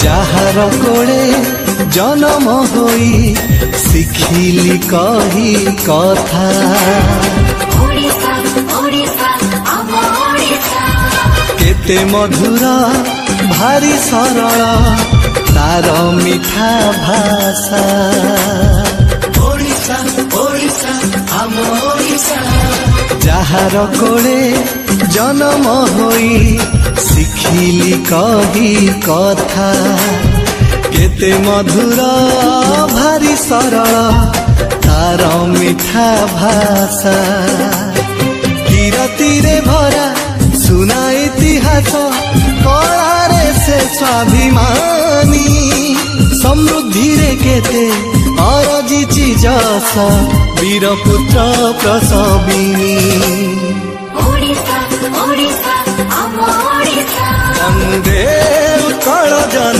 jar कोले जन्म होई शिखिली कही कथा केते मधुर भारी सरल तार मिठा भाषा जार कोले जन्म होई शिखिली कही कथा केते मधुर भारी सरल तार मिठा भाषा कीरतीरे भरा सुना इतिहास कलारे से स्वाभिमानी समृद्धि रे केते अरजिची जस वीरपुत्र प्रसविनी वंदे उत्कल जन